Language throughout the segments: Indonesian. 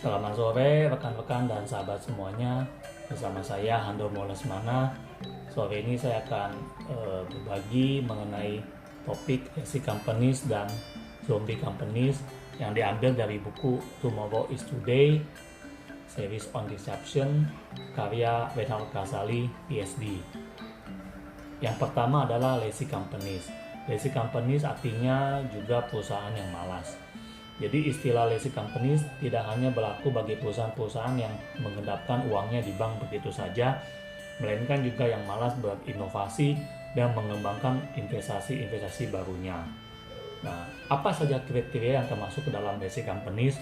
Selamat sore rekan-rekan dan sahabat semuanya. Bersama saya Hando Molesmana. Sore ini saya akan berbagi mengenai topik legacy companies dan zombie companies yang diambil dari buku Tomorrow is Today, series on Deception, karya Renald Kazali, PhD. Yang pertama adalah legacy companies. Legacy companies artinya juga perusahaan yang malas. Jadi istilah legacy companies tidak hanya berlaku bagi perusahaan-perusahaan yang mengendapkan uangnya di bank begitu saja, melainkan juga yang malas berinovasi dan mengembangkan investasi-investasi barunya. Nah, apa saja kriteria yang termasuk ke dalam legacy companies?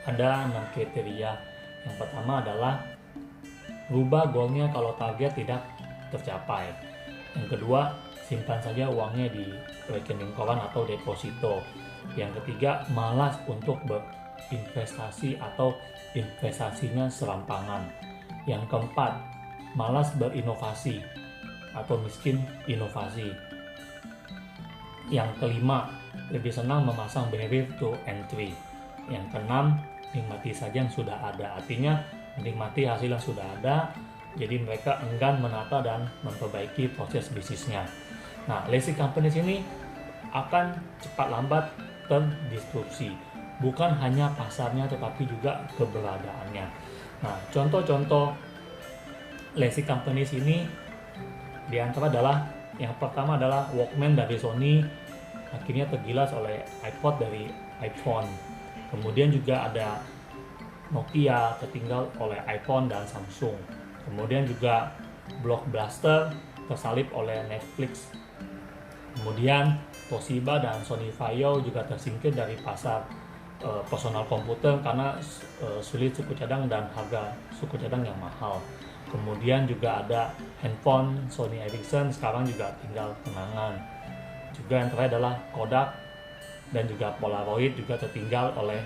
Ada 6 kriteria. Yang pertama adalah rubah goalnya kalau target tidak tercapai. Yang kedua, simpan saja uangnya di rekening koran atau deposito. Yang ketiga, malas untuk berinvestasi atau investasinya serampangan. Yang keempat, malas berinovasi atau miskin inovasi. Yang kelima, lebih senang memasang barrier to entry. Yang keenam, nikmati saja yang sudah ada. Artinya menikmati hasil yang sudah ada, jadi mereka enggan menata dan memperbaiki proses bisnisnya. Nah, legacy companies ini akan cepat lambat terdisrupsi, bukan hanya pasarnya tetapi juga keberadaannya. Nah, contoh-contoh legacy companies ini diantara adalah yang pertama adalah Walkman dari Sony akhirnya tergilas oleh iPod dari iPhone. Kemudian juga ada Nokia tertinggal oleh iPhone dan Samsung. Kemudian juga Blockbuster tersalip oleh Netflix. Kemudian Toshiba dan Sony Vaio juga tersingkir dari pasar personal komputer karena sulit suku cadang dan harga suku cadang yang mahal. Kemudian juga ada handphone Sony Ericsson, sekarang juga tinggal kenangan. Juga yang terakhir adalah Kodak dan juga Polaroid juga tertinggal oleh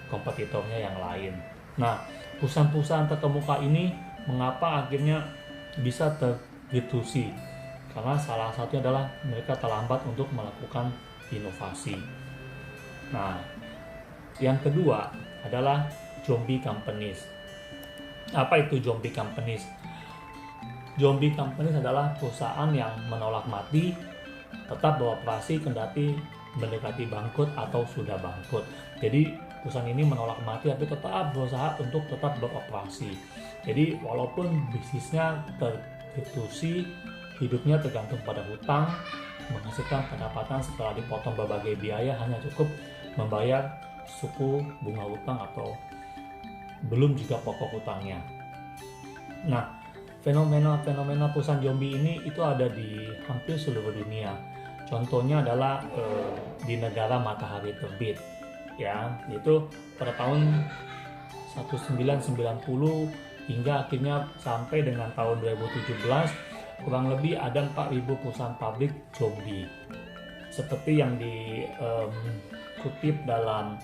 kompetitornya yang lain. Nah, perusahaan-perusahaan terkemuka ini mengapa akhirnya bisa terdisrupsi? Karena salah satunya adalah mereka terlambat untuk melakukan inovasi. Nah, yang kedua adalah zombie companies. Apa itu zombie companies? Zombie companies adalah perusahaan yang menolak mati, tetap beroperasi kendati mendekati bangkrut atau sudah bangkrut. Jadi perusahaan ini menolak mati tapi tetap berusaha untuk tetap beroperasi. Jadi walaupun bisnisnya terdisrupsi, hidupnya tergantung pada hutang, menghasilkan pendapatan setelah dipotong berbagai biaya hanya cukup membayar suku bunga hutang atau belum juga pokok hutangnya. Nah, fenomena perusahaan zombie ini itu ada di hampir seluruh dunia. Contohnya adalah di negara matahari terbit, ya, yaitu pada tahun 1990 hingga akhirnya sampai dengan tahun 2017 kurang lebih ada 4.000 perusahaan pabrik zombie. Seperti yang dikutip dalam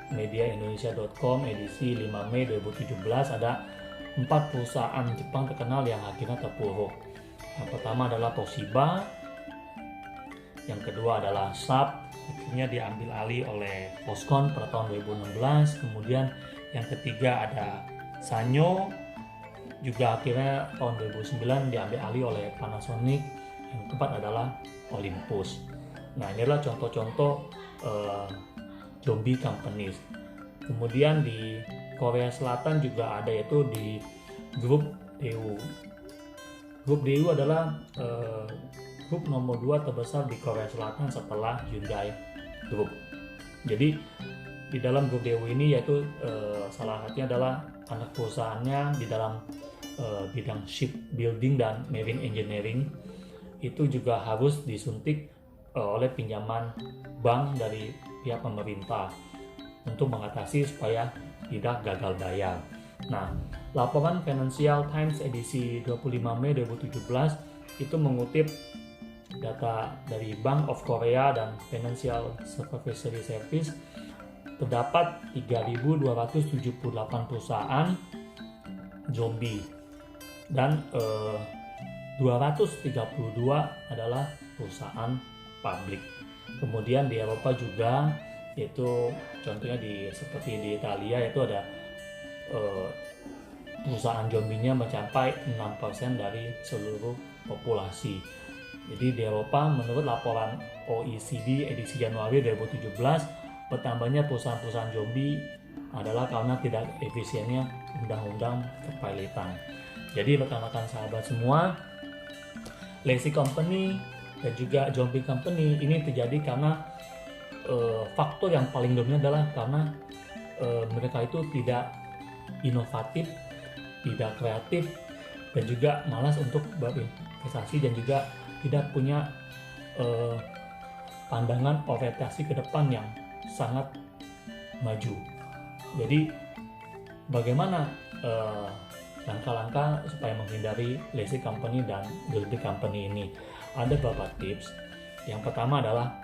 mediaindonesia.com edisi 5 Mei 2017 ada 4 perusahaan Jepang terkenal yang akhirnya terpuruk. Yang pertama adalah Toshiba, yang kedua adalah Sharp, akhirnya diambil alih oleh Foxconn pada tahun 2016. Kemudian yang ketiga ada Sanyo, juga akhirnya tahun 2009 diambil alih oleh Panasonic. Yang keempat adalah Olympus. Nah, ini adalah contoh-contoh zombie companies. Kemudian di Korea Selatan juga ada, yaitu di grup Daewoo. Grup Daewoo adalah grup nomor 2 terbesar di Korea Selatan setelah Hyundai Group. Jadi di dalam grup Daewoo ini yaitu salah satunya adalah anak perusahaannya di dalam bidang shipbuilding dan marine engineering itu juga harus disuntik oleh pinjaman bank dari pihak pemerintah untuk mengatasi supaya tidak gagal bayar. Nah, laporan Financial Times edisi 25 Mei 2017 itu mengutip data dari Bank of Korea dan Financial Supervisory Service, terdapat 3.278 perusahaan zombie dan 232 adalah perusahaan publik. Kemudian di Eropa juga Itu contohnya seperti di Italia itu ada perusahaan zombinya mencapai 6% dari seluruh populasi. Jadi di Eropa, menurut laporan OECD edisi Januari 2017, bertambahnya perusahaan-perusahaan zombie adalah karena tidak efisiennya undang-undang kepilitan. Jadi rekan-rekan sahabat semua, lazy company dan juga zombie company ini terjadi karena faktor yang paling dominan adalah karena mereka itu tidak inovatif, tidak kreatif, dan juga malas untuk berinvestasi dan juga tidak punya pandangan orientasi ke depan yang sangat maju. Jadi bagaimana langkah-langkah supaya menghindari lazy company dan zombie company ini? Ada beberapa tips. Yang pertama adalah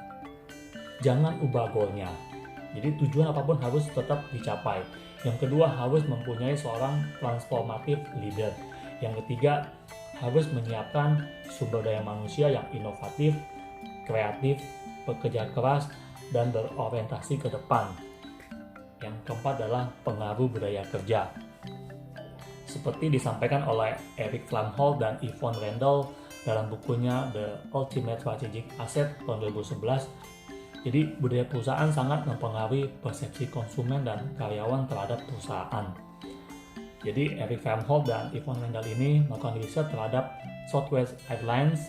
jangan ubah goalnya. Jadi tujuan apapun harus tetap dicapai. Yang kedua, harus mempunyai seorang transformatif leader. Yang ketiga, harus menyiapkan sumber daya manusia yang inovatif, kreatif, bekerja keras, dan berorientasi ke depan. Yang keempat adalah pengaruh budaya kerja. Seperti disampaikan oleh Eric Flamhold dan Yvonne Randall dalam bukunya The Ultimate Strategic Asset tahun 2011, jadi budaya perusahaan sangat mempengaruhi persepsi konsumen dan karyawan terhadap perusahaan. Jadi Eric Flamhold dan Yvonne Randall ini melakukan riset terhadap Southwest Airlines.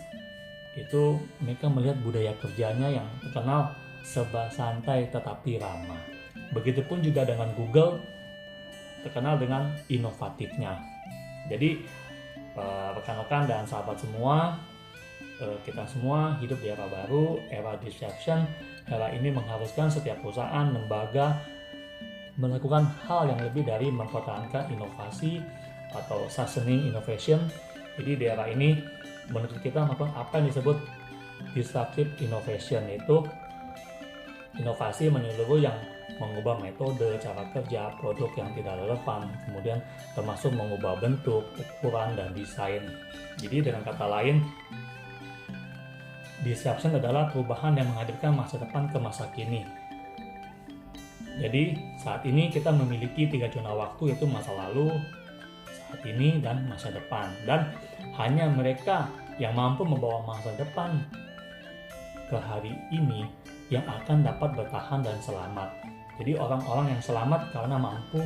Itu mereka melihat budaya kerjanya yang terkenal serba santai tetapi ramah. Begitupun juga dengan Google, terkenal dengan inovatifnya. Jadi rekan-rekan dan sahabat semua, kita semua hidup di era baru, era disruption. Era ini mengharuskan setiap perusahaan, lembaga melakukan hal yang lebih dari mempertahankan inovasi atau sustaining innovation. Jadi di era ini menurut kita melakukan apa yang disebut disruptive innovation, yaitu inovasi menyeluruh yang mengubah metode, cara kerja, produk yang tidak relevan, kemudian termasuk mengubah bentuk, ukuran, dan desain. Jadi dengan kata lain, disruption adalah perubahan yang menghadirkan masa depan ke masa kini. Jadi saat ini kita memiliki 3 zona waktu, yaitu masa lalu, saat ini, dan masa depan. Dan hanya mereka yang mampu membawa masa depan ke hari ini yang akan dapat bertahan dan selamat. Jadi orang-orang yang selamat karena mampu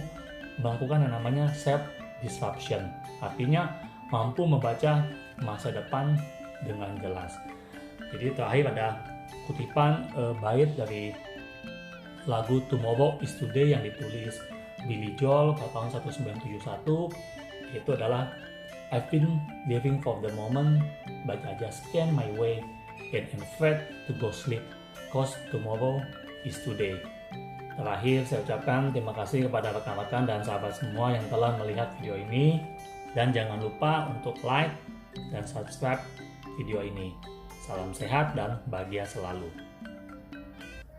melakukan yang namanya self disruption. Artinya mampu membaca masa depan dengan jelas. Jadi terakhir ada kutipan bait dari lagu Tomorrow is Today yang ditulis Billy Joel pada tahun 1971. Itu adalah I've been living for the moment, but I just can't my way and I'm afraid to go sleep, cause tomorrow is today. Terakhir saya ucapkan terima kasih kepada rekan-rekan dan sahabat semua yang telah melihat video ini, dan jangan lupa untuk like dan subscribe video ini. Salam sehat dan bahagia selalu.